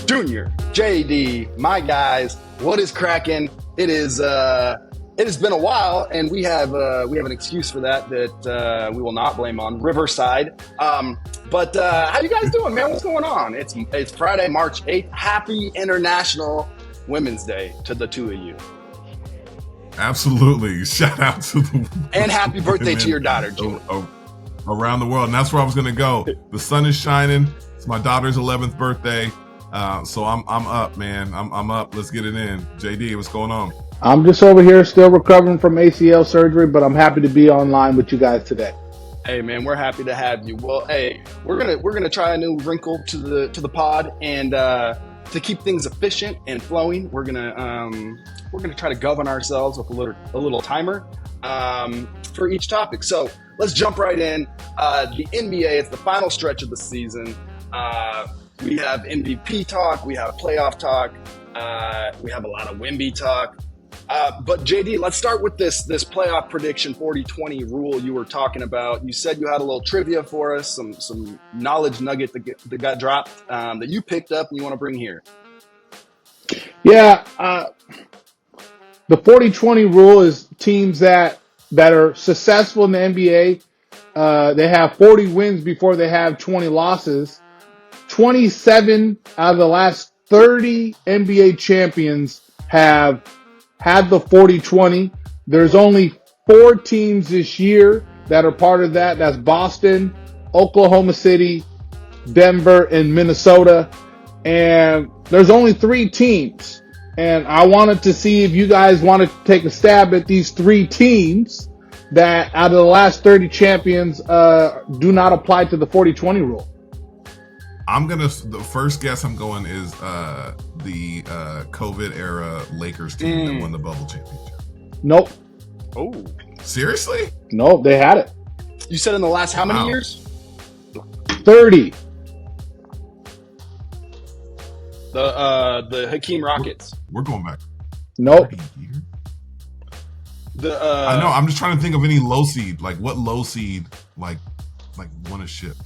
Junior, JD, my guys, what is cracking? It has been a while, and we have an excuse for that we will not blame on Riverside. But how you guys doing, man? What's going on? It's Friday, March 8th. Happy International Women's Day to the two of you. Absolutely. Shout out to the and happy birthday to your daughter, Junior. Around the world, and that's where I was going to go. The sun is shining. It's my daughter's 11th birthday. So I'm up, man. I'm up. Let's get it in. JD, what's going on? I'm just over here still recovering from ACL surgery, but I'm happy to be online with you guys today. Hey man, we're happy to have you. Well, hey, we're gonna try a new wrinkle to the pod, and to keep things efficient and flowing, we're gonna try to govern ourselves with a little timer for each topic. So let's jump right in. The NBA, it's the final stretch of the season. We have MVP talk, we have playoff talk, we have a lot of Wemby talk. But JD, let's start with this playoff prediction 40-20 rule you were talking about. You said you had a little trivia for us, some knowledge nugget that got dropped that you picked up and you want to bring here. Yeah, the 40-20 rule is teams that are successful in the NBA. They have 40 wins before they have 20 losses. 27 out of the last 30 NBA champions have had the 40-20. There's only 4 teams this year that are part of that. That's Boston, Oklahoma City, Denver, and Minnesota. And there's only 3 teams. And I wanted to see if you guys wanted to take a stab at these 3 teams that out of the last 30 champions do not apply to the 40-20 rule. The first guess I'm going is the COVID era Lakers team that won the bubble championship. Nope. Oh, seriously? Nope, they had it. You said in the last how many years? 30. The Hakeem Rockets. We're going back. Nope. 30 years? I know. I'm just trying to think of any low seed. Like what low seed like won a ship?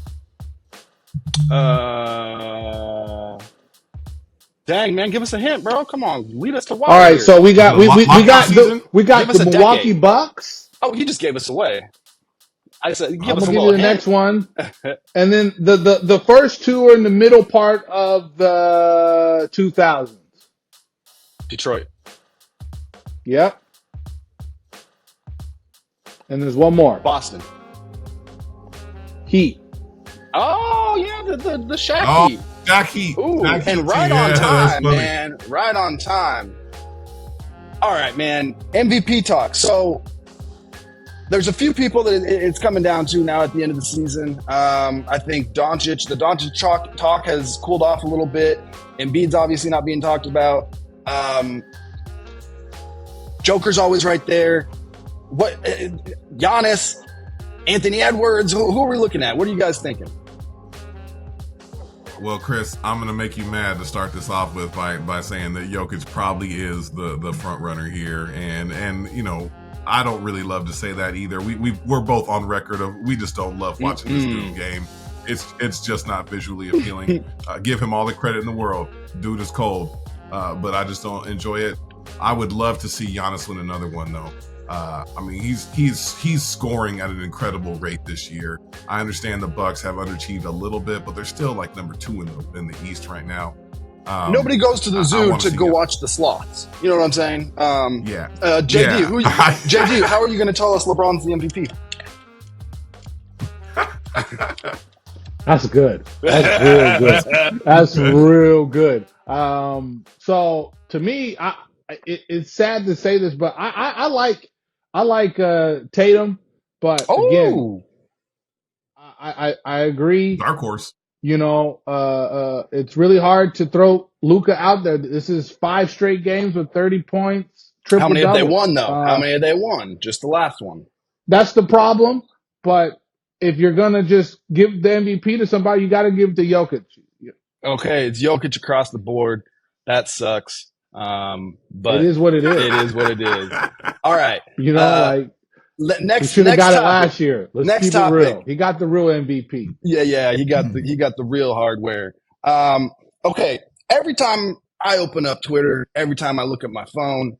Dang man, give us a hint, bro. Come on, lead us to wild. All right, here. so we got the Milwaukee decade. Bucks. Oh, he just gave us away. I said, I'm gonna give you the next one, and then the first 2 are in the middle part of the 2000s. Detroit. Yep. And there's one more. Boston. Heat. Oh yeah, the Shaq Heat. Shaq Heat. Ooh, Shaq and Heat. right on time, man. Right on time. All right, man. MVP talk. So there's a few people that it's coming down to now at the end of the season. I think the Doncic talk has cooled off a little bit. Embiid's obviously not being talked about. Joker's always right there. What? Giannis, Anthony Edwards. Who are we looking at? What are you guys thinking? Well, Chris, I'm going to make you mad to start this off with by saying that Jokic probably is the front runner here, and you know, I don't really love to say that either. We're both on record of we just don't love watching this dude game. It's just not visually appealing. Give him all the credit in the world. Dude is cold, but I just don't enjoy it. I would love to see Giannis win another one though. I mean, he's scoring at an incredible rate this year. I understand the Bucks have underachieved a little bit, but they're still like number 2 in the East right now. Nobody goes to the zoo to go watch the sloths. You know what I'm saying? Yeah. JD, yeah. JD, how are you going to tell us LeBron's the MVP? That's good. That's real good. That's real good. So to me, it's sad to say this, but I like Tatum, but again, I agree. Dark horse. You know, it's really hard to throw Luka out there. This is 5 straight games with 30 points. How many have they won though? How many have they won? Just the last one. That's the problem. But if you're gonna just give the MVP to somebody, you got to give it to Jokic. Okay, it's Jokic across the board. That sucks. But it is what it is. It is what it is. All right. You know, next. We should have got topic. it last year. Let's keep it real. He got the real MVP. Yeah. He got the real hardware. Okay. every time I open up Twitter, every time I look at my phone,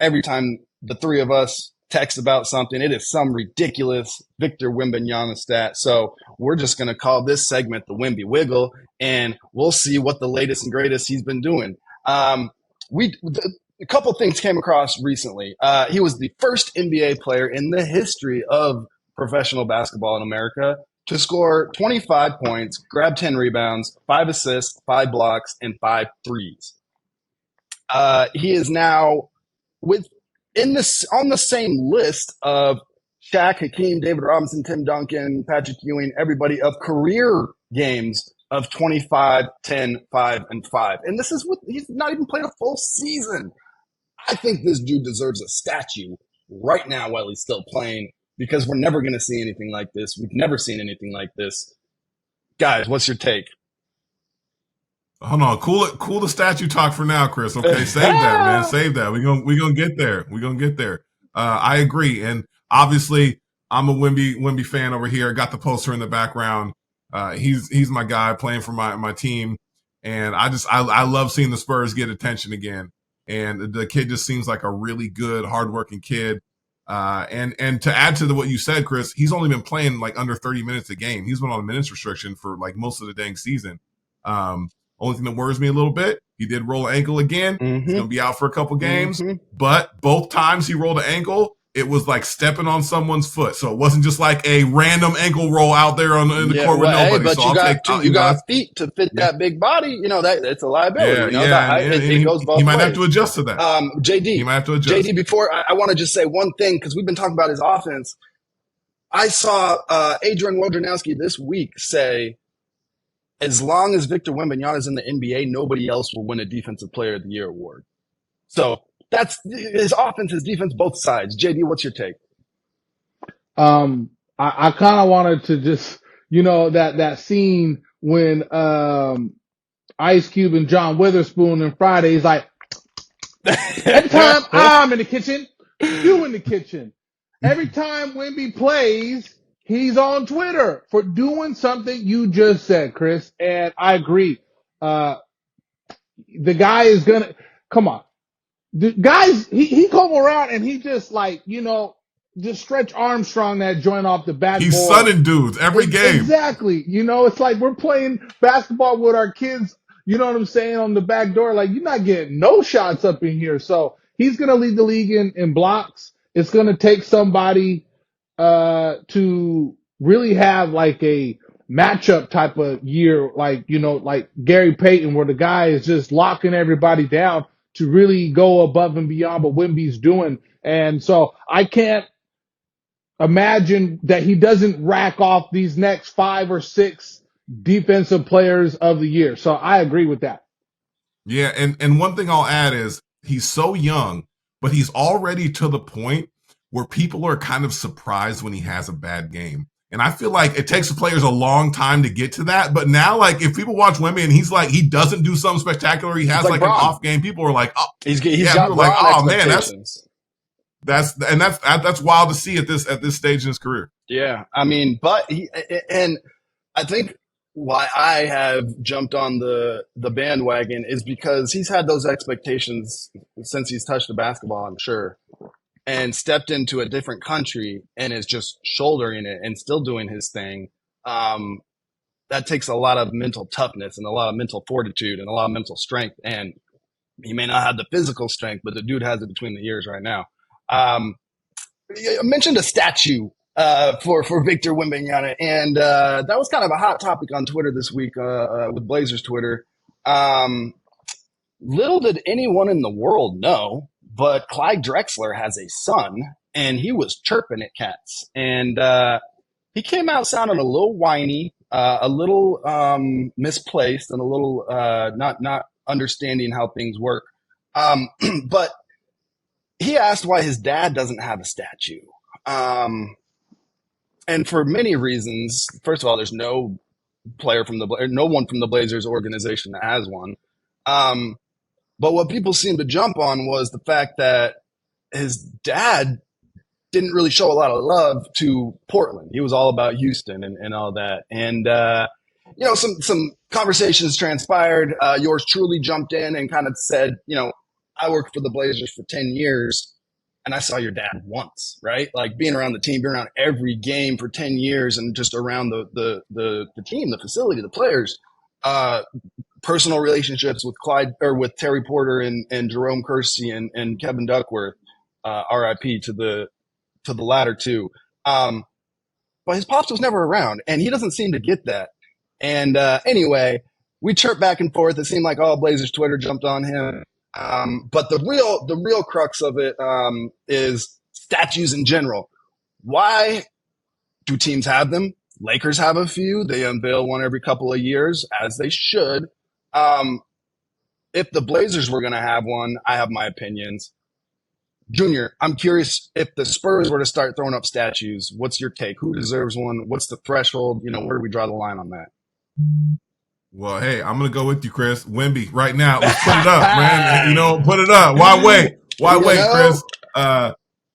every time the three of us text about something, it is some ridiculous Victor Wembanyama stat. So we're just going to call this segment the Wemby Wiggle, and we'll see what the latest and greatest he's been doing. A couple things came across recently. He was the first NBA player in the history of professional basketball in America to score 25 points, grab 10 rebounds, 5 assists, 5 blocks, and 5 threes. He is now on the same list of Shaq, Hakeem, David Robinson, Tim Duncan, Patrick Ewing, everybody of career games of 25, 10, 5, and 5. And this is he's not even played a full season. I think this dude deserves a statue right now while he's still playing, because we're never going to see anything like this. We've never seen anything like this. Guys, what's your take? Hold on, cool the statue talk for now, Chris. Okay, save that, man. Save that. We gonna get there. We're gonna get there. I agree, and obviously, I'm a Wemby fan over here. Got the poster in the background. He's my guy playing for my team, and I love seeing the Spurs get attention again. And the kid just seems like a really good, hardworking kid. And to add to what you said, Chris, he's only been playing like under 30 minutes a game. He's been on a minutes restriction for like most of the dang season. Only thing that worries me a little bit, he did roll an ankle again. Mm-hmm. He's going to be out for a couple games. Mm-hmm. But both times he rolled an ankle, it was like stepping on someone's foot. So it wasn't just like a random ankle roll out there in the court with nobody. Hey, but so you got feet to fit that big body. You know, that's a liability. It goes both ways. He might have to adjust to that. JD, he might have to adjust. JD, before I want to just say one thing, because we've been talking about his offense. I saw Adrian Wojnarowski this week say, as long as Victor Wembanyama is in the NBA, nobody else will win a Defensive Player of the Year award. So that's his offense, his defense, both sides. JD, what's your take? I kind of wanted to just, that scene when Ice Cube and John Witherspoon and Friday, he's like, every time I'm in the kitchen, you in the kitchen. Every time Wemby plays, he's on Twitter for doing something you just said, Chris, and I agree. The guy is come on. The guys, he come around and he just just Stretch Armstrong that joint off the backboard. He's sunning dudes every game. Exactly. It's like we're playing basketball with our kids, you know what I'm saying, on the back door. Like, you're not getting no shots up in here. So he's going to lead the league in blocks. It's going to take somebody to really have like a matchup type of year, like Gary Payton, where the guy is just locking everybody down to really go above and beyond what Wemby's doing. And so I can't imagine that he doesn't rack off these next 5 or 6 defensive players of the year. So I agree with that. Yeah, and one thing I'll add is he's so young, but he's already to the point where people are kind of surprised when he has a bad game. And I feel like it takes the players a long time to get to that. But now, like, if people watch Wemby and he's like, he doesn't do something spectacular, he has like an off game, people are like, oh, he's got like, oh man, that's wild to see at this stage in his career. Yeah, I mean, but and I think why I have jumped on the bandwagon is because he's had those expectations since he's touched the basketball, I'm sure, and stepped into a different country and is just shouldering it and still doing his thing. That takes a lot of mental toughness and a lot of mental fortitude and a lot of mental strength. And he may not have the physical strength, but the dude has it between the ears right now. I mentioned a statue for Victor Wembanyama, and that was kind of a hot topic on Twitter this week with Blazers Twitter. Little did anyone in the world know, but Clyde Drexler has a son, and he was chirping at cats. And he came out sounding a little whiny, a little misplaced, and a little not understanding how things work. But he asked why his dad doesn't have a statue. And for many reasons. First of all, there's no one from the Blazers organization that has one. But what people seemed to jump on was the fact that his dad didn't really show a lot of love to Portland. He was all about Houston and all that. And some conversations transpired. Yours truly jumped in and kind of said, I worked for the Blazers for 10 years and I saw your dad once, right? Like being around the team, being around every game for 10 years and just around the team, the facility, the players. Personal relationships with Clyde or with Terry Porter and Jerome Kersey and Kevin Duckworth, RIP to the latter two. But his pops was never around, and he doesn't seem to get that. And anyway, we chirped back and forth. It seemed like all Blazers Twitter jumped on him. But the real crux of it is statues in general. Why do teams have them? Lakers have a few. They unveil one every couple of years, as they should. Um, if the Blazers were going to have one, I have my opinions. Junior, I'm curious if the Spurs were to start throwing up statues, what's your take? Who deserves one? What's the threshold? Where do we draw the line on that? Well, hey, I'm gonna go with you, Chris. Wemby, right now. Let's put it up, man. Put it up. Why wait? Why wait, Chris?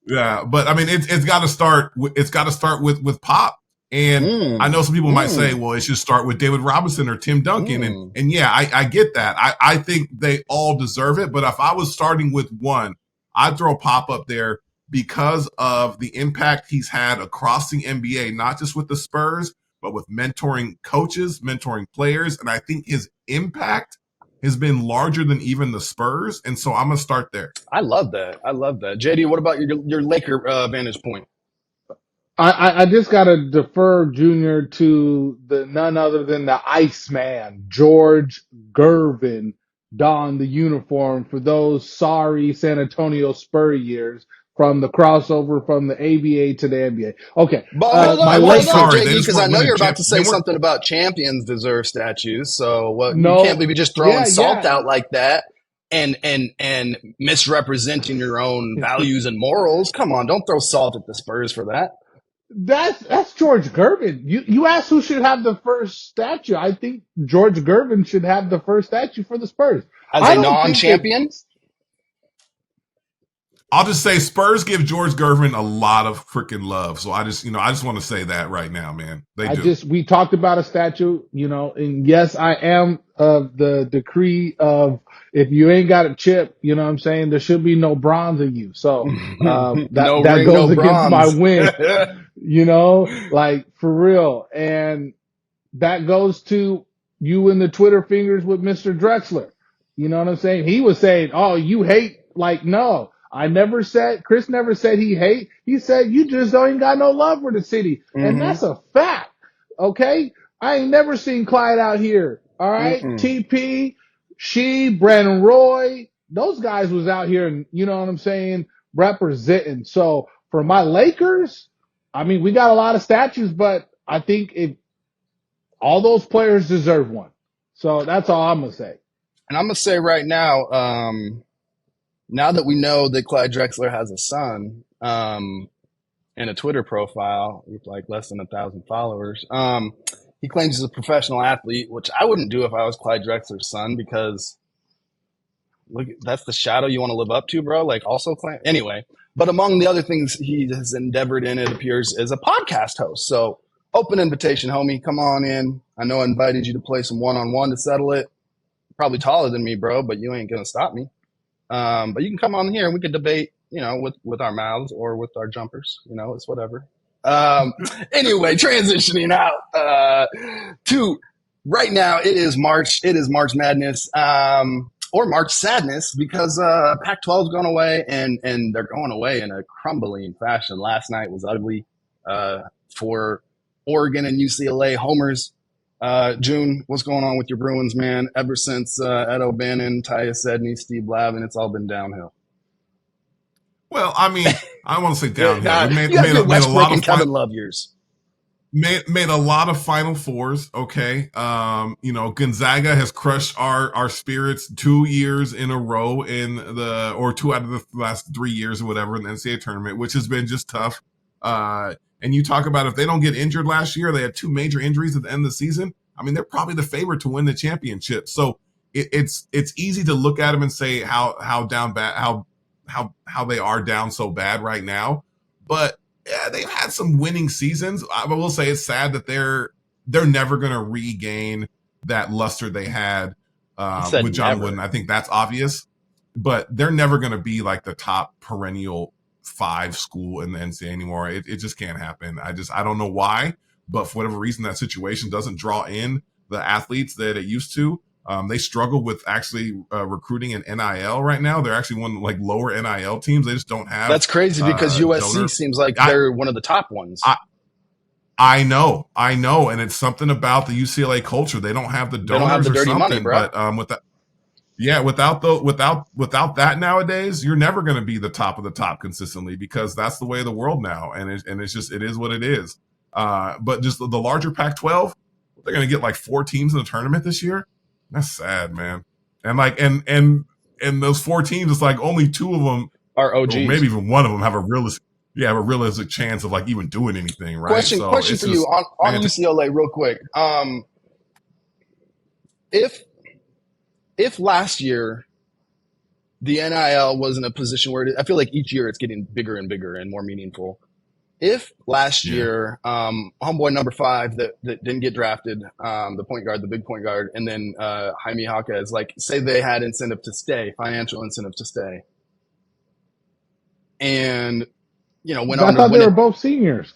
Yeah, but I mean, it's got to start. It's got to start with Pop. And I know some people might say, well, it should start with David Robinson or Tim Duncan. And yeah, I get that. I think they all deserve it. But if I was starting with one, I'd throw Pop up there because of the impact he's had across the NBA, not just with the Spurs, but with mentoring coaches, mentoring players. And I think his impact has been larger than even the Spurs. And so I'm going to start there. I love that. JD, what about your Laker vantage point? I just got to defer, Junior, to the none other than the Iceman, George Gervin, donned the uniform for those sorry San Antonio Spur years from the crossover from the ABA to the NBA. Okay. But hold on, sorry, JD, because I know you're about to say something about champions deserve statues. So you can't be just throwing salt out like that and misrepresenting your own values and morals. Come on, don't throw salt at the Spurs for that. That's George Gervin. You asked who should have the first statue. I think George Gervin should have the first statue for the Spurs. As a non-champion? I'll just say Spurs give George Gervin a lot of freaking love. So I just want to say that right now, man. We talked about a statue, and yes, I am of the decree of if you ain't got a chip, you know what I'm saying? There should be no bronze in you. So that goes against my win, like for real. And that goes to you and the Twitter fingers with Mr. Drexler. You know what I'm saying? He was saying, oh, you hate, like, no. Chris never said he hate. He said, you just ain't got no love for the city. Mm-hmm. And that's a fact. Okay? I ain't never seen Clyde out here. All right? TP, Brandon Roy, those guys was out here and, you know what I'm saying, representing. So for my Lakers, I mean, we got a lot of statues, but I think all those players deserve one. So that's all I'm going to say. And I'm going to say right now, now that we know that Clyde Drexler has a son and a Twitter profile with like less than 1,000 followers, he claims he's a professional athlete, which I wouldn't do if I was Clyde Drexler's son because look, that's the shadow you want to live up to, bro. Like also anyway. But among the other things he has endeavored in, it appears, is a podcast host. So open invitation, homie. Come on in. I know I invited you to play some one-on-one to settle it. Probably taller than me, bro, but you ain't going to stop me. But you can come on here and we could debate, with our mouths or with our jumpers, it's whatever. Anyway, transitioning out, to right now, it is March Madness, or March Sadness because, Pac-12 is going away and they're going away in a crumbling fashion. Last night was ugly, for Oregon and UCLA homers. June, what's going on with your Bruins, man? Ever since Ed O'Bannon, Tyus Edney, Steve Lavin, it's all been downhill. Well, I mean, I want to say downhill. Made a lot of Kevin Love years. Made a lot of Final Fours. Okay, Gonzaga has crushed our spirits 2 years in a row or 2 out of the last 3 years or whatever in the NCAA tournament, which has been just tough. And you talk about if they don't get injured last year, they had 2 major injuries at the end of the season. I mean, they're probably the favorite to win the championship. So it's easy to look at them and say how down bad, how they are down so bad right now. But yeah, they've had some winning seasons. I will say it's sad that they're they're never going to regain that luster they had I said with John never. Wooden. I think that's obvious, but they're never going to be like the top perennial 5 school in the NCAA anymore. It just can't happen. I don't know why, but for whatever reason, that situation doesn't draw in the athletes that it used to. They struggle with actually recruiting an NIL right now. They're actually one of like lower NIL teams. They just don't have. That's crazy because USC donors. seems like they're one of the top ones. I know, and it's something about the UCLA culture. They don't have the donors, they don't have the dirty money, bro. But without that nowadays, you're never going to be the top of the top consistently because that's the way of the world now, and it's just it is what it is. But just the larger Pac-12, they're going to get like 4 teams in the tournament this year. That's sad, man. And like and those 4 teams, it's like only 2 of them are OGs. Or maybe even one of them have a realistic chance of like even doing anything, right? Question for you on UCLA real quick. If last year the NIL was in a position where I feel like each year it's getting bigger and bigger and more meaningful. If last year, homeboy number 5 that didn't get drafted, the point guard, the big point guard, and then Jaime Jaquez, like say they had incentive to stay, financial incentive to stay, and went on. I thought they were both seniors.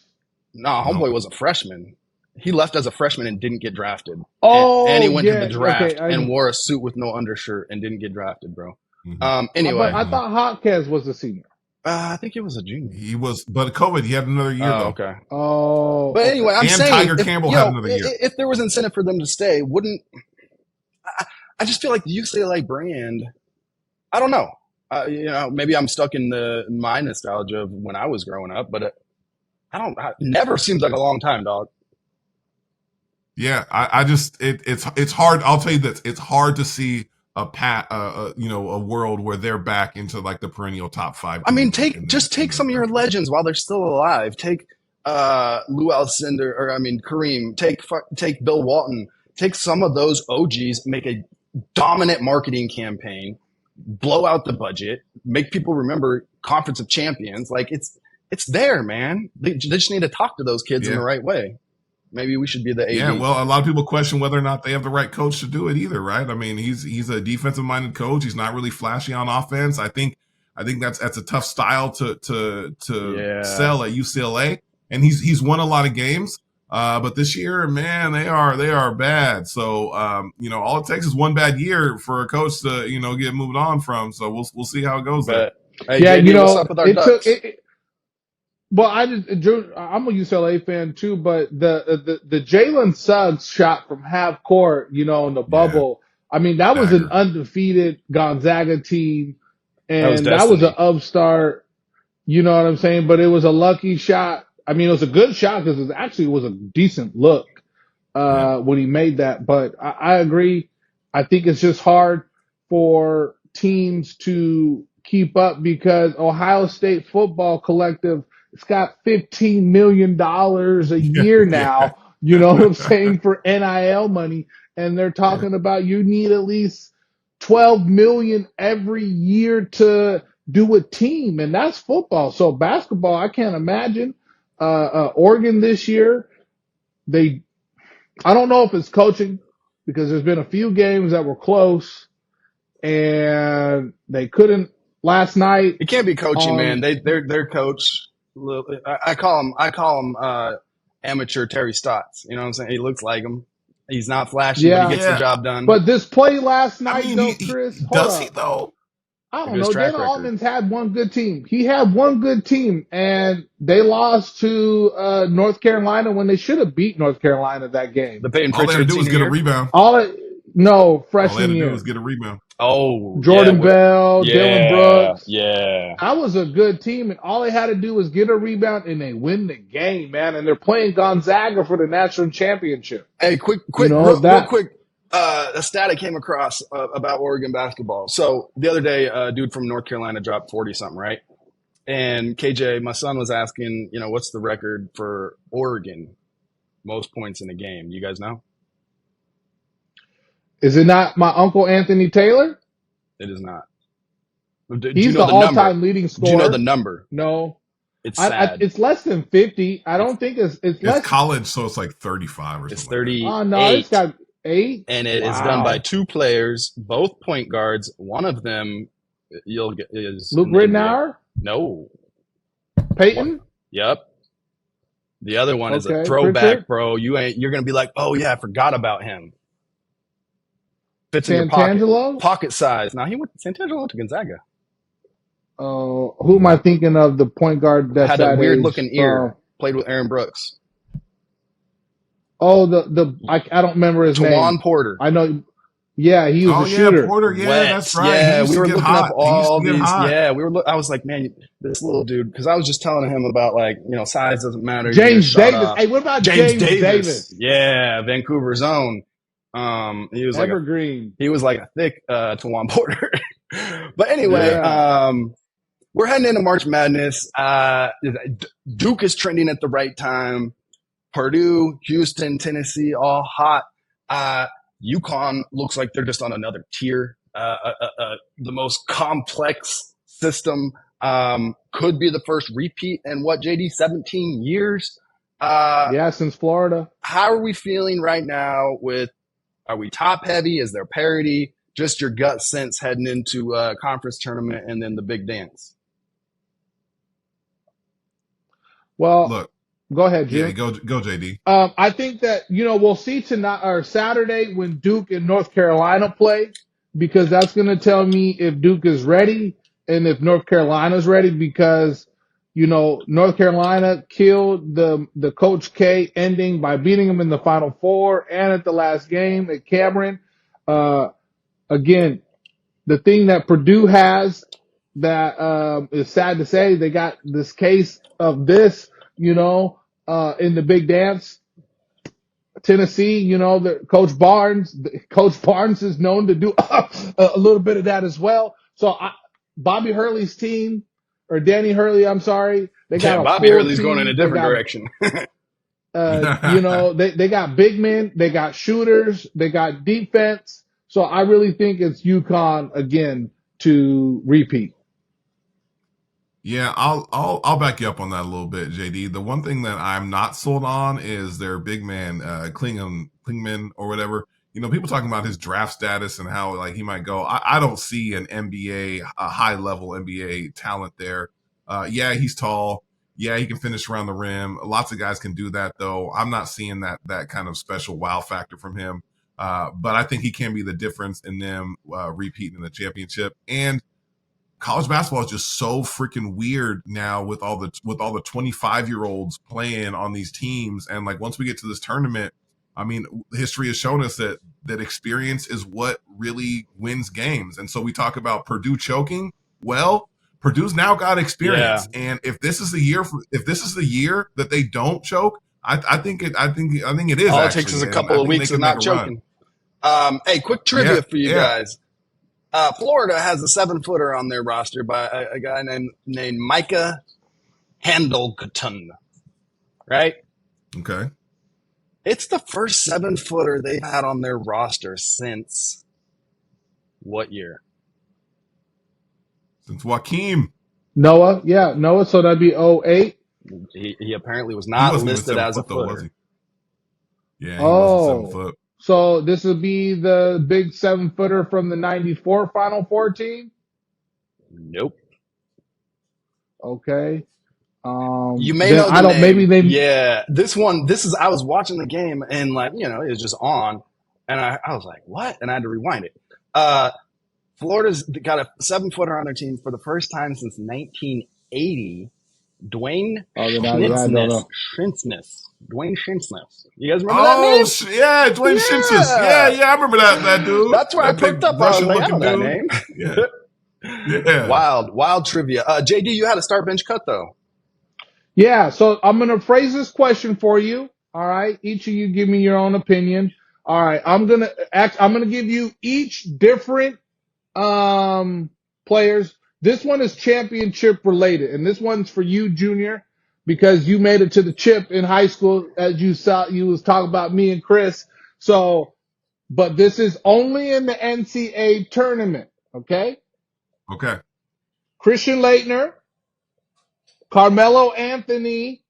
No, homeboy was a freshman. He left as a freshman and didn't get drafted. Oh, and he went to the draft and wore a suit with no undershirt and didn't get drafted, bro. Mm-hmm. Anyway, I thought Jaquez was a senior. I think he was a junior. He was, but COVID, he had another year though. Okay. Oh, but anyway, I'm saying Tiger Campbell had another year. If there was incentive for them to stay, wouldn't I just feel like the UCLA brand? I don't know. Maybe I'm stuck in my nostalgia of when I was growing up, but never seems like a long time, dog. Yeah, it's hard. I'll tell you this: it's hard to see a world where they're back into like the perennial top 5. I mean, take some of your legends while they're still alive. Take Lou Alcindor, or Kareem. Take Bill Walton. Take some of those OGs. Make a dominant marketing campaign. Blow out the budget. Make people remember Conference of Champions. Like it's there, man. They just need to talk to those kids in the right way. Maybe we should be the AD. Yeah, well, a lot of people question whether or not they have the right coach to do it either, right? I mean, he's a defensive-minded coach. He's not really flashy on offense. I think that's a tough style to sell at UCLA, and he's won a lot of games. But this year, man, they are bad. So all it takes is one bad year for a coach to get moved on from. So we'll see how it goes there. Hey, JD, what's up with our Ducks? Well, I'm a UCLA fan too, but the Jalen Suggs shot from half court, in the bubble. I mean, that was an undefeated Gonzaga team, and that was an upstart. You know what I'm saying? But it was a lucky shot. I mean, it was a good shot because it was a decent look when he made that. But I agree. I think it's just hard for teams to keep up because Ohio State Football Collective, it's got $15 million a year now, you know what I'm saying, for NIL money. And they're talking about you need at least $12 million every year to do a team. And that's football. So basketball, I can't imagine. Oregon this year, I don't know if it's coaching because there's been a few games that were close and they couldn't last night. It can't be coaching, man. Their coach. I call him amateur Terry Stotts. You know what I'm saying? He looks like him. He's not flashy, but he gets the job done. But this play last night, Chris, does he though? I don't know. Dana Altman's had one good team. He had one good team, and they lost to North Carolina when they should have beat North Carolina that game. All they had to do was get a rebound. Freshman year. All they had to do was get a rebound. Oh, Jordan Bell, Dylan Brooks. Yeah. That was a good team, and all they had to do was get a rebound, and they win the game, man. And they're playing Gonzaga for the national championship. Hey, real quick. A stat I came across about Oregon basketball. So the other day, a dude from North Carolina dropped 40-something, right? And KJ, my son, was asking, what's the record for Oregon most points in a game? You guys know? Is it not my uncle Anthony Taylor? It is not. He's the all-time leading scorer. Do you know the number? No. It's sad. It's less than 50. I don't think it's It's less. college, so it's like 35 or It's something like that. Oh no, it's 38, got 8. and it is done by Wow. two players, both point guards. One of them you'll get is Luke in the NBA. Rittenauer, No. What? Peyton. Yep. The other one is a Okay, throwback, Pritchard, bro. You're gonna be like, oh yeah, I forgot about him. Fits in your Santangelo. pocket size. Now he went Santangelo went to Gonzaga. Who am I thinking of? The point guard that's Had a that weird age looking from? ear. Played with Aaron Brooks. Oh, I don't remember his name. Tawan Porter. I know. Yeah, he was Oh a yeah, shooter. Porter. Yeah, Wet. that's right. He Yeah, used we to were get looking up hot. He used to all get these. hot. Yeah, I was like, man, this little dude, because I was just telling him about like, size doesn't matter. You get a James shot Davis. off. Hey, what about James James Davis. Davis? Yeah, Vancouver's own. He was Evergreen. he was like a thick Tawan Porter. But anyway, Yeah. Yeah. we're heading into March Madness. Duke is trending at the right time. Purdue, Houston, Tennessee, all hot. UConn looks like they're just on another tier. The most complex system. Could be the first repeat in what, JD, 17 years? Yeah, since Florida. How are we feeling right now are we top heavy? Is there parity? Just your gut sense heading into a conference tournament and then the big dance. Well, Look, go ahead, yeah, Jim. go, JD. I think that we'll see tonight or Saturday when Duke and North Carolina play, because that's going to tell me if Duke is ready and if North Carolina's ready, because North Carolina killed the Coach K ending by beating them in the Final Four and at the last game at Cameron. Again, the thing that Purdue has that is sad to say, they got this case of this, in the big dance. Tennessee, Coach Barnes is known to do a little bit of that as well. So Bobby Hurley's team, or Danny Hurley, I'm sorry, they got Yeah, a Bobby full Hurley's going in a team. They different got, direction. they got big men, they got shooters, they got defense. So I really think it's UConn again to repeat. Yeah, I'll back you up on that a little bit, JD. The one thing that I'm not sold on is their big man, Klingman or whatever. People talking about his draft status and how like he might go. I don't see an NBA, a high level NBA talent there. Yeah, he's tall. Yeah, he can finish around the rim. Lots of guys can do that though. I'm not seeing that kind of special wow factor from him. But I think he can be the difference in them repeating the championship. And college basketball is just so freaking weird now with all the 25-year-olds playing on these teams. And like once we get to this tournament, I mean, history has shown us that experience is what really wins games. And so we talk about Purdue choking. Well, Purdue's now got experience, and if this is the year that they don't choke, I think it is. All it actually, takes is a and couple I of think weeks they of can make not a run. choking. Hey, quick trivia for you Yeah. guys. Florida has a 7-footer on their roster by a guy named Micah Handleton, right? Okay. It's the first 7-footer they've had on their roster since what year? Since Joakim. Noah. So that'd be 08. He apparently was He not wasn't even listed 7 as a foot though, was footer. he? Yeah, he wasn't 7 foot. So this would be the big 7-footer from the 94 Final Four team? Nope. Okay. You may know the I don't. name. Maybe they. Yeah, I was watching the game and like it was just on, and I was like, what? And I had to rewind it. Florida's got a 7-footer on their team for the first time since 1980. Dwayne Schnitzness. Dwayne Schnitzness. You guys remember that name? Yeah, Dwayne Schnitzes. Yeah, I remember that dude. That's where that I picked up. I was like, I know that name. Yeah. Wild trivia. JD, you had a start bench cut though. Yeah, so I'm going to phrase this question for you. All right. Each of you give me your own opinion. All right. I'm going to give you each different players. This one is championship related, and this one's for you, Junior, because you made it to the chip in high school, as you was talking about me and Chris. So, but this is only in the NCAA tournament. Okay. Okay. Christian Laettner, Carmelo Anthony,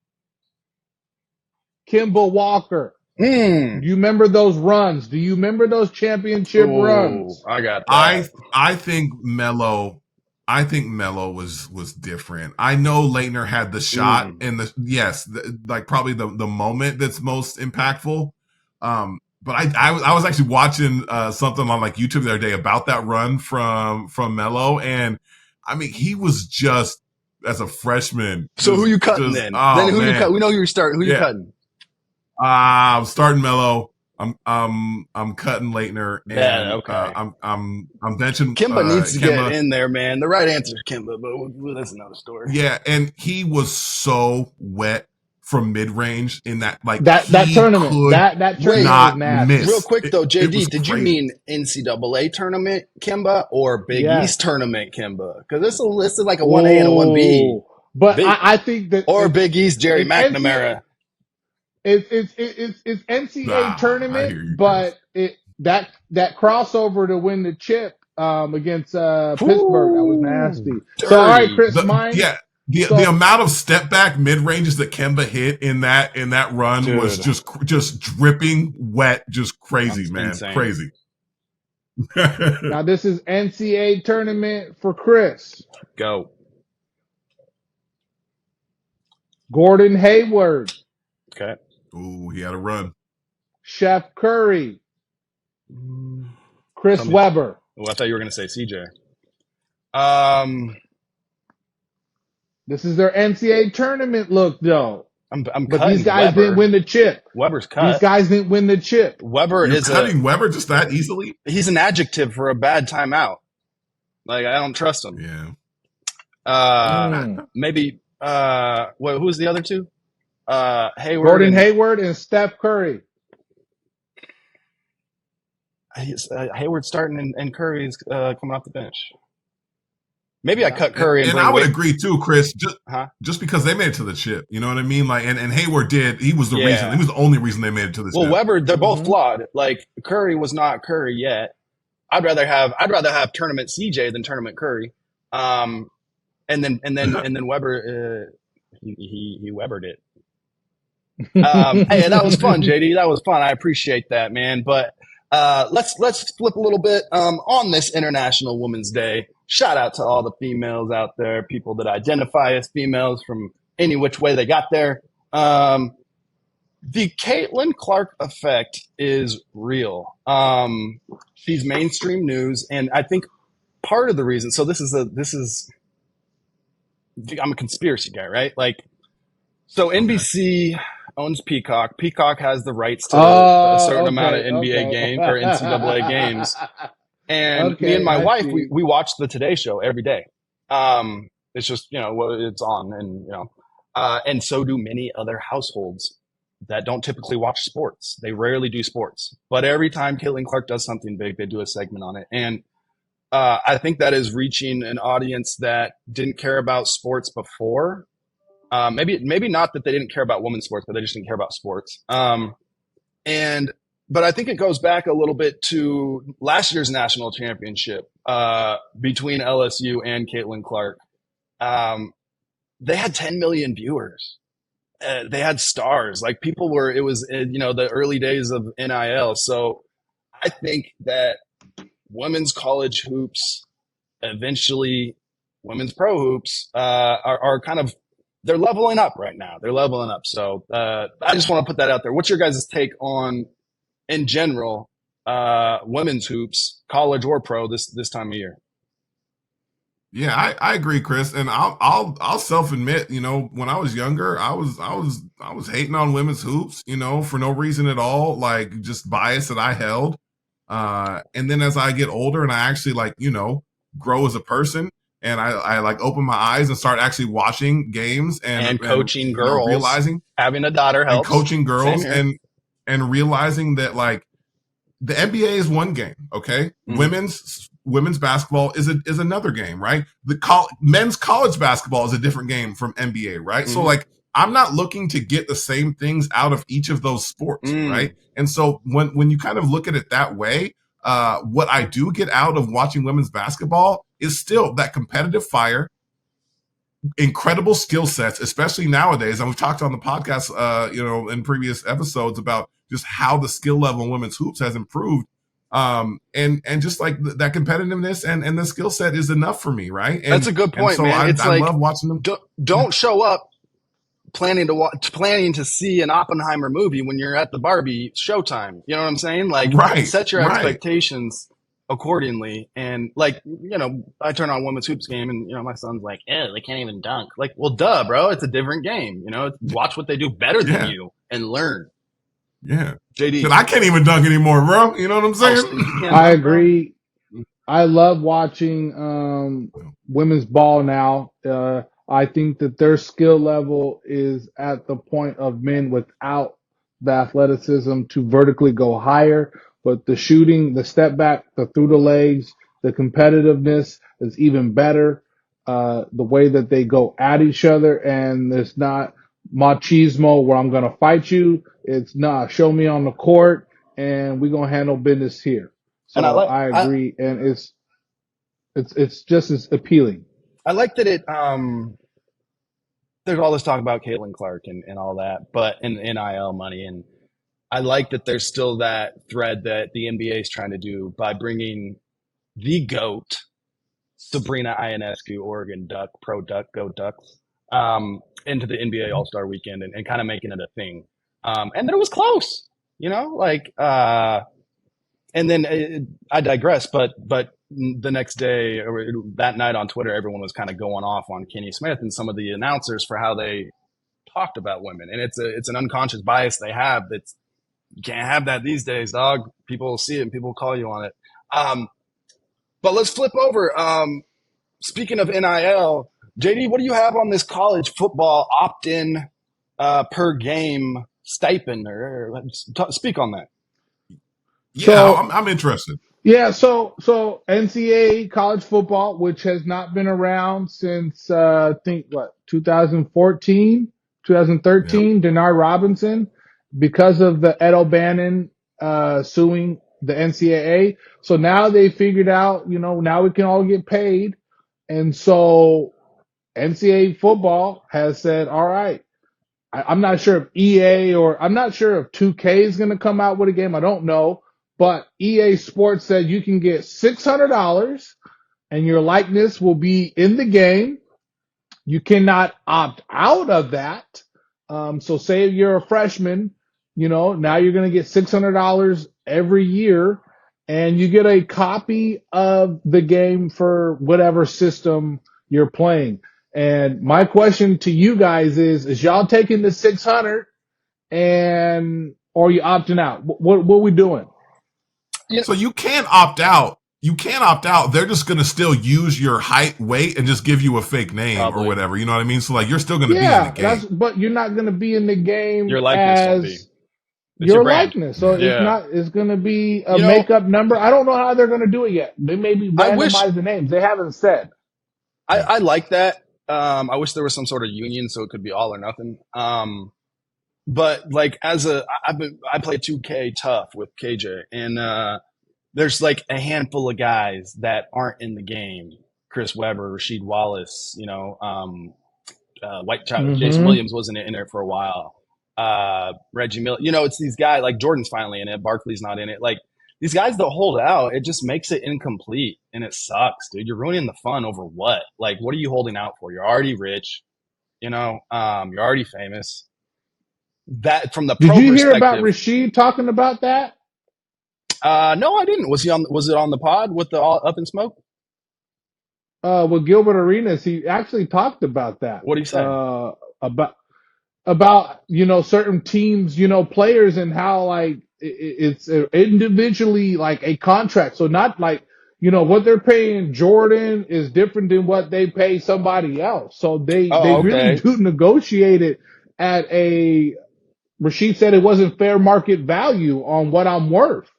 Kimball Walker. Do you remember those runs? Do you remember those championship runs? I got that. I think Melo was different. I know Leitner had the shot and like probably the moment that's most impactful. But I was actually watching something on like YouTube the other day about that run from Melo, and I mean he was just as a freshman. So who you cutting then? Oh, then who man. you cut? We know who you're starting. Who you cutting? I'm starting Melo. I'm cutting Leitner, and okay. I'm benching Kimba needs to get in there, man. The right answer is Kimba, but that's another story. Yeah, and he was so wet from mid range in that that tournament. That tournament not was mad. miss. Real quick though, JD, did you crazy. mean NCAA tournament Kimba or Big East tournament Kimba? Because this is like a 1A and a 1B. But I think that or Big East Jerry McNamara. It's NCAA tournament, but that crossover to win the chip against Pittsburgh, that was nasty. Dirty. So all right, Chris, mine. The amount of step back mid ranges that Kemba hit in that run was just dripping wet, just crazy, man, insane. Crazy. Now this is NCAA tournament for Chris. Go. Gordon Hayward. Okay. Ooh, he had a run. Chef Curry. Chris Webber. Oh, I thought you were going to say CJ. This is their NCAA tournament look, though. But these guys didn't win the chip. Weber's cut. These guys didn't win the chip. Weber You're cutting Weber just that easily? He's an adjective for a bad timeout. Like, I don't trust him. Yeah. Maybe, who's the other two? Hayward. Gordon Hayward and Steph Curry. Hayward's starting and Curry's coming off the bench. Maybe I cut Curry and I would agree too, Chris. Just because they made it to the chip, you know what I mean? Like, and Hayward did. He was the reason. He was the only reason they made it to the chip. Well, Weber, they're both flawed. Like Curry was not Curry yet. I'd rather have tournament CJ than tournament Curry. And then Weber, he Webered it. Hey, that was fun, JD. That was fun. I appreciate that, man. But let's flip a little bit on this International Women's Day. Shout out to all the females out there, people that identify as females from any which way they got there. The Caitlin Clark effect is real. She's mainstream news, and I think part of the reason. So I'm a conspiracy guy, right? Like, so NBC owns Peacock. Peacock has the rights to a certain amount of NBA game or NCAA games. And me and my wife, we watch the Today Show every day. It's just, it's on, and, and so do many other households that don't typically watch sports. They rarely do sports, but every time Caitlin Clark does something big, they do a segment on it. And I think that is reaching an audience that didn't care about sports before. Maybe not that they didn't care about women's sports, but they just didn't care about sports. But I think it goes back a little bit to last year's national championship between LSU and Caitlin Clark. They had 10 million viewers. They had stars. Like it was the early days of NIL. So I think that women's college hoops, eventually women's pro hoops, are kind of, they're leveling up right now. They're leveling up. So I just want to put that out there. What's your guys' take on, in general, women's hoops, college or pro, this time of year? Yeah, I agree, Chris, and I'll self admit, when I was younger, I was hating on women's hoops, for no reason at all, like just bias that I held. And then as I get older and I actually grow as a person, and I open my eyes and start actually watching games and coaching girls, realizing having a daughter helps, and coaching girls and realizing that the NBA is one game, okay? Mm-hmm. Women's basketball is another game, right? Men's college basketball is a different game from NBA, right? Mm-hmm. So I'm not looking to get the same things out of each of those sports, right? And so when you kind of look at it that way, what I do get out of watching women's basketball is still that competitive fire, incredible skill sets, especially nowadays. And we've talked on the podcast, in previous episodes about just how the skill level in women's hoops has improved. And just like that competitiveness and the skill set is enough for me, right? That's a good And point, so man. It's I like love watching them. don't show up planning to see an Oppenheimer movie when you're at the Barbie showtime. You know what I'm saying? Like, Right, set your right. expectations accordingly. And like, I turn on women's hoops game, and my son's like, "Eh, they can't even dunk." Like, well, duh, bro. It's a different game. Watch what they do better than Yeah, you and learn. yeah. JD, Because I can't even dunk anymore, bro. You know what I'm oh, saying? you can't I dunk, bro. agree. I love watching women's ball now. I think that their skill level is at the point of men without the athleticism to vertically go higher. But the shooting, the step back, the through the legs, the competitiveness is even better. The way that they go at each other, and it's not machismo where I'm going to fight you. It's nah, show me on the court and we're going to handle business here. And I So like I I agree, and it's just as appealing. I like that it there's all this talk about Caitlin Clark and all that, but in NIL money, and I like that there's still that thread that the NBA is trying to do by bringing the GOAT, Sabrina Ionescu, Oregon Duck, Pro Duck, Go Ducks, into the NBA All Star Weekend and kind of making it a thing. And then it was close, and then I digress, but the next day or that night on Twitter, everyone was kind of going off on Kenny Smith and some of the announcers for how they talked about women, and it's an unconscious bias they have. That's You can't have that these days, dog. People will see it and people will call you on it. Um, but let's flip over. Speaking of NIL, JD, what do you have on this college football opt-in per game stipend? Speak on that. Yeah, So I'm interested. yeah, so NCAA college football, which has not been around since I think what 2014, Yep. 2013, Denard Robinson, because of the Ed O'Bannon suing the NCAA. So now they figured out, now we can all get paid, and so NCAA football has said, all right. I'm not sure if EA or I'm not sure if 2K is going to come out with a game. I don't know. But EA Sports said you can get $600 and your likeness will be in the game. You cannot opt out of that. So say you're a freshman, now you're going to get $600 every year and you get a copy of the game for whatever system you're playing. And my question to you guys is y'all taking the 600 and, or are you opting out? What are we doing? You So you can't opt out. You can't opt out. They're just going to still use your height, weight, and just give you a fake name or Probably whatever. You know what I mean? So like you're still going to be in the Yeah, game. but you're not going to be in the game your likeness won't be. as It's your your brand. likeness. So Yeah. Yeah. it's going to be a You know, makeup number. I don't know how they're going to do it yet. They may be I wish randomize the names. They haven't said. Yeah. I like that. I wish there was some sort of union so it could be all or nothing. But like I play 2K tough with KJ, and there's like a handful of guys that aren't in the game. Chris Webber, Rasheed Wallace, White Child, Jason Mm-hmm. Williams wasn't in it for a while. Reggie Miller, it's these guys like Jordan's finally in it. Barkley's not in it. Like these guys that hold out, it just makes it incomplete, and it sucks, dude. You're ruining the fun over what? Like, what are you holding out for? You're already rich, you're already famous. That from the Did pro you hear about perspective. Rasheed talking about that? No, I didn't. Was it on the pod with the all up in smoke? With Gilbert Arenas, he actually talked about that. What do you say? About certain teams, players and how like it's individually like a contract. So not like what they're paying Jordan is different than what they pay somebody else. So they Oh, really okay. do negotiate it at a. Rashid said it wasn't fair market value on what I'm worth,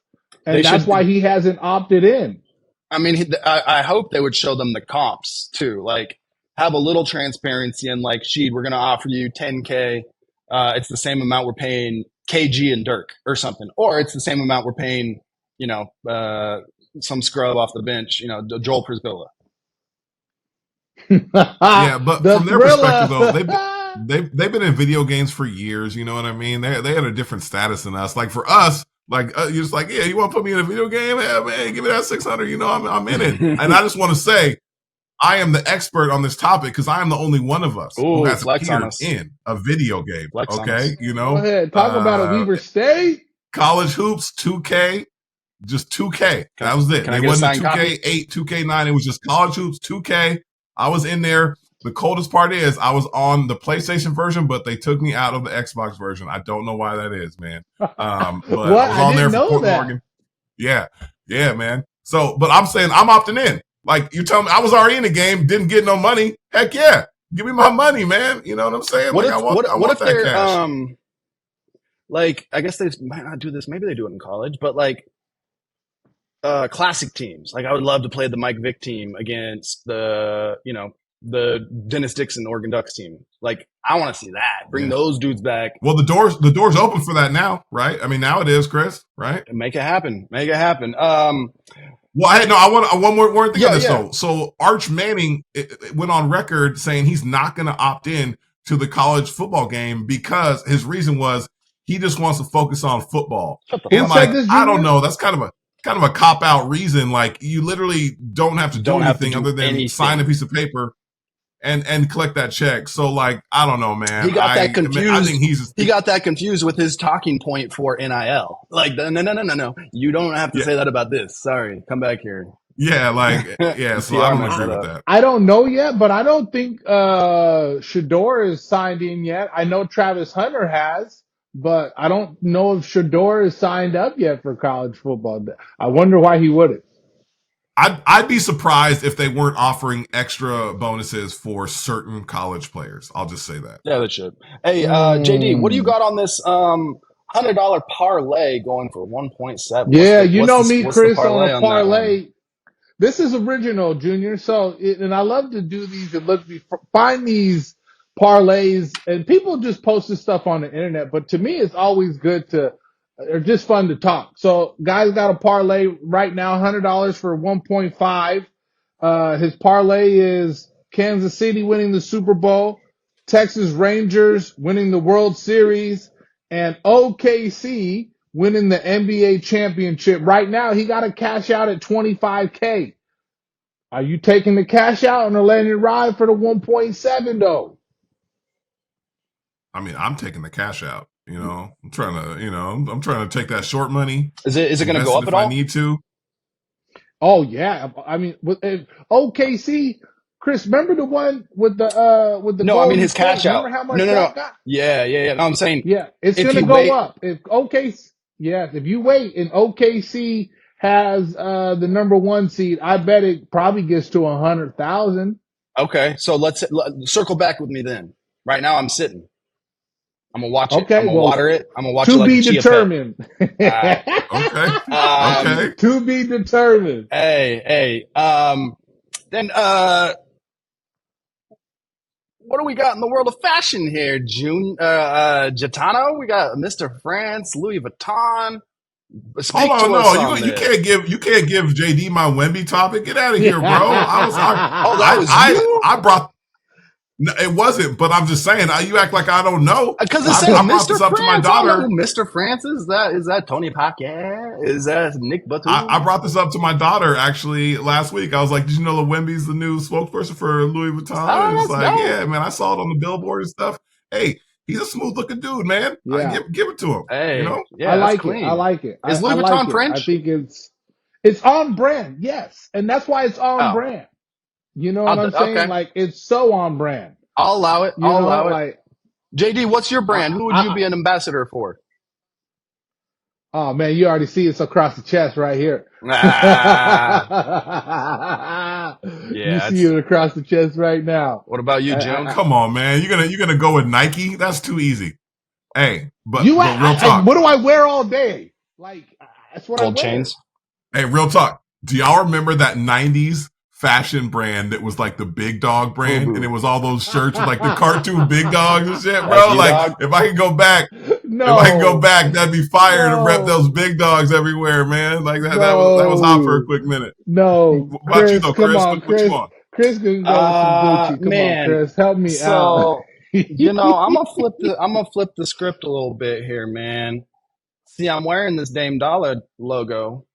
They and that's why should. he hasn't opted in. I mean, I hope they would show them the comps too. Like, have a little transparency and like, Sheed, we're going to offer you 10K. It's the same amount we're paying KG and Dirk or something, or it's the same amount we're paying, you know, uh, some scrub off the bench, Joel Prisbilla. Yeah, but The from their perspective though, thriller. they've been in video games for years. You know what I mean? They had a different status than us. Like for us, like you're just like, yeah, you want to put me in a video game? Yeah, man, give me that 600. You know, I'm in it. And I just want to say, I am the expert on this topic because I am the only one of us who Ooh, has flex on appeared us. in a video game. Flex on us. Okay, you Go know, ahead. Talk about a Weaver State. college hoops, 2K, just 2K. That was it. Can I It get a wasn't signed 2K8, 2K9. It was just college hoops, 2K. I was in there. The coldest part is I was on the PlayStation version, but they took me out of the Xbox version. I don't know why that is, man. But What? I was I on there didn't for know Portland, that. Oregon. Yeah, man. So, but I'm saying I'm opting in. Like you tell me, I was already in the game, didn't get no money. Heck yeah, give me my money, man. You know what I'm saying? What Like if I want if that they're cash. like, I guess they might not do this. Maybe they do it in college, but like classic teams. Like I would love to play the Mike Vick team against the Dennis Dixon Oregon Ducks team. Like I want to see that. Bring Yeah. those dudes back Well, the door's open for that now, right? I mean, now it is, Chris, right? and make it happen. Make it happen. Well, I want one more thing Yeah, on this yeah. though. So Arch Manning it went on record saying he's not going to opt in to the college football game because his reason was he just wants to focus on football. Shut the Who And fuck said up. this, I don't Junior? know, that's kind of a cop out reason. Like you literally don't have to do Don't have to anything do other than anything. sign a piece of paper and collect that check. So like I don't know, man. He got that I confused. think he's He got that confused with his talking point for NIL. Like, no. You don't have to say that about this. Sorry. Come back here. yeah, like yeah. So I don't agree with that. I don't know yet, but I don't think Shador is signed in yet. I know Travis Hunter has, but I don't know if Shador is signed up yet for college football. I wonder why he wouldn't. I'd be surprised if they weren't offering extra bonuses for certain college players. I'll just say that. Yeah, that should. Hey, JD, what do you got on this $100 parlay going for 1.7? Yeah, you know me, what's the Chris, parlay on a on that one? parlay. This is original, Junior. So, and I love to do these and find these parlays, and people just post this stuff on the internet. But to me, it's always good or just fun to talk. So, guys got a parlay right now, $100 for 1.5. His parlay is Kansas City winning the Super Bowl, Texas Rangers winning the World Series, and OKC winning the NBA championship. Right now, he got a cash out at 25K. Are you taking the cash out and letting it ride for the 1.7 though? I mean, I'm taking the cash out. You know, I'm trying to take that short money. Is it going to invest go it up if at all? I need to. Oh yeah, I mean, OKC, Chris, remember the one with the No, I mean Golden his cash State? out. Remember how much No. that got? Yeah. No, I'm saying Yeah, it's if gonna you go wait. up. If you wait and OKC has the number one seed, I bet it probably gets to 100,000. Okay, so let's circle back with me then. Right now, I'm sitting. I'm gonna watch it. Okay, I'm gonna well, water it. I'm gonna watch it to like be a chia pet. determined. Okay. Okay. To be determined. Hey. Then what do we got in the world of fashion here, June? Gitano, we got Mr. France, Louis Vuitton. Speak Hold on, to us no, on you this. can't give JD my Wemby topic. Get out of here, bro. That was you? I brought. No, it wasn't, but I'm just saying. You act like I don't know. Because it I says brought Mr. this up to my France. I don't know daughter. who Mr. France is. Is that Tony Paquet? Is that Nick Batum? I brought this up to my daughter actually last week. I was like, "Did you know that Wemby's the new spokesperson for Louis Vuitton?" Oh, And it's that's like, dope. "Yeah, man, I saw it on the billboard and stuff." Hey, he's a smooth looking dude, man. Yeah. Give it to him. Hey, You know? yeah, I that's like clean. it. I like it. Is Louis I Vuitton like it. French? I think it's on brand. Yes, and that's why it's on Oh. brand. You know what I'm saying? Okay. Like it's so on brand. I'll allow it. You I'll know, allow it. like JD, what's your brand? Who would you be an ambassador for? oh man, you already see it's across the chest right here. Ah, You see it across the chest right now. what about you, June? Come on, man. You're gonna go with Nike? That's too easy. Hey, but real what talk. do I wear all day? Like that's what Gold I wear. chains. Hey, real talk. Do y'all remember that 90s fashion brand that was like the Big Dog brand? Boo-boo. And it was all those shirts with like the cartoon Big Dogs and shit, bro. Like Like, E-Dog? if I could go back, No. if I could go back, that'd be fire to rep No. those Big Dogs everywhere, man. Like that was hot for a quick minute. No, What about you though, come Chris? on, What you on? Chris can go with some Gucci. Come on, Man. Chris, help me out. So, I'm gonna flip the script a little bit here, man. See, I'm wearing this Dame Dollar logo,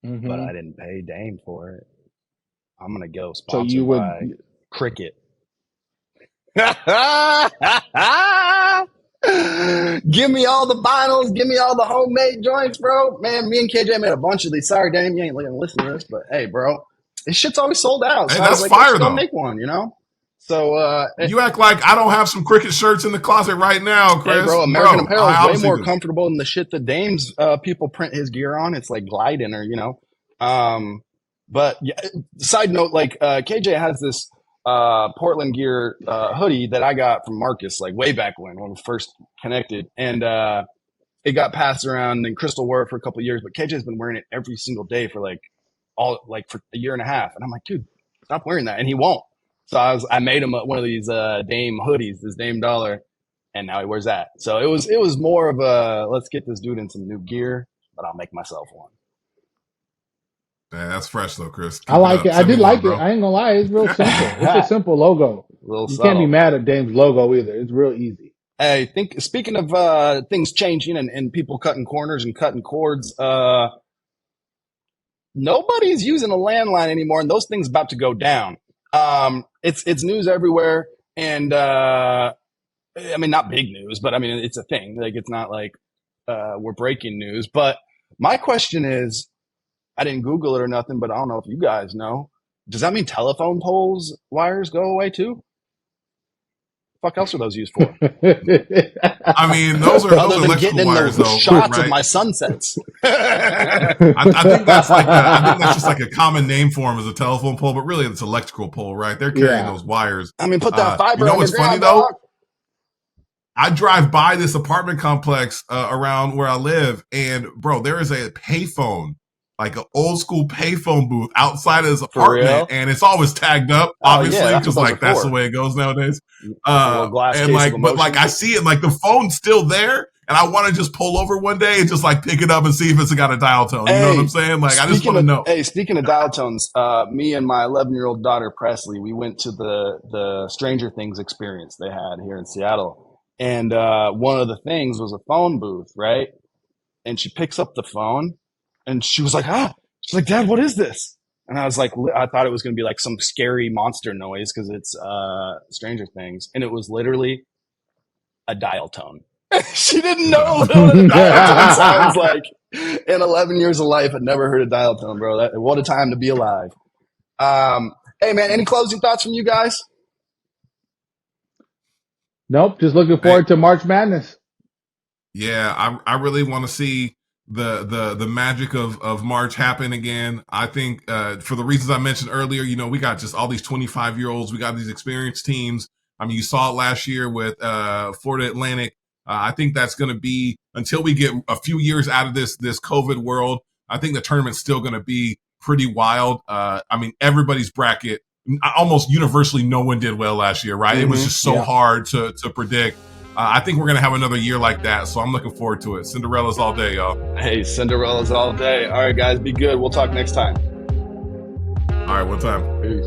but Hmm. I didn't pay Dame for it. I'm gonna go So you sponsored would. by Cricket. Give me all the vinyls, give me all the homemade joints, bro. Man, me and KJ made a bunch of these. Sorry, Dame, you ain't gonna listen to this, but hey, bro, this shit's always sold out. Hey, So I was that's like, let's fire go though. make one, you know? So, You act like I don't have some cricket shirts in the closet right now, hey, Chris. bro, American Bro, Apparel is I way obviously more do. comfortable than the shit that Dame's people print his gear on. It's like gliding or, you know. But yeah, side note, like KJ has this Portland gear hoodie that I got from Marcus, like way back when we first connected. And it got passed around and Crystal wore it for a couple of years, but KJ's been wearing it every single day for for a year and a half. And I'm like, dude, stop wearing that. And he won't. So I made him one of these Dame hoodies, this Dame Dollar, and now he wears that. So it was more of a let's get this dude in some new gear, but I'll make myself one. Man, that's fresh though, Chris. I Keep it like up. it. I Send me did one, like it. bro. I ain't gonna lie. It's real simple. It's a simple logo. A little You can't be subtle. mad at Dame's logo either. It's real easy. Hey, think speaking of things changing and people cutting corners and cutting cords, nobody's using a landline anymore, and those things about to go down. It's news everywhere, and I mean not big news, but I mean it's a thing. Like it's not like we're breaking news. But my question is, I didn't Google it or nothing, but I don't know if you guys know. Does that mean telephone poles wires go away too? Fuck else are those used for? I mean, those are Other than getting electrical in wires the though, shots of right? my sunsets. I think that's I think that's just like a common name for them as a telephone pole, but really it's electrical pole, right? They're carrying Yeah. those wires. I mean, put that You fiber know what's funny underground, though? dog. I drive by this apartment complex around where I live, and bro, there is a payphone, like an old school payphone booth outside of his For apartment, real? and it's always tagged up, Oh yeah, obviously, that's what because those are like that's the for. way it goes nowadays. It's a little glass And case of like, but like I emotions. see it, like the phone's still there, and I want to just pull over one day and just like pick it up and see if it's got a dial tone. You know what I'm Hey, saying? Like, I just want to know. speaking of dial tones, me and my 11-year-old daughter Presley, we went to the Stranger Things experience they had here in Seattle, and one of the things was a phone booth, right? And she picks up the phone, and she was like, "Ah!" She's like, "Dad, what is this?" And I was like, I thought it was going to be like some scary monster noise because it's Stranger Things, and it was literally a dial tone. She didn't know what a dial tone sounds like. In 11 years of life, I'd never heard a dial tone, bro. What a time to be alive. Hey, man, any closing thoughts from you guys? Nope. Just looking Hey, forward to March Madness. yeah, I really want to see the magic of March happen again. I think for the reasons I mentioned earlier, you know, we got just all these 25-year-olds, we got these experienced teams. I mean, you saw it last year with Florida Atlantic. I think that's going to be until we get a few years out of this COVID world. I think the tournament's still going to be pretty wild. I mean, everybody's bracket almost universally, no one did well last year, right? It was just so Yeah. hard to predict. I think we're going to have another year like that, so I'm looking forward to it. Cinderella's all day, y'all. Hey, Cinderella's all day. All right, guys, be good. We'll talk next time. All right, one time. Peace.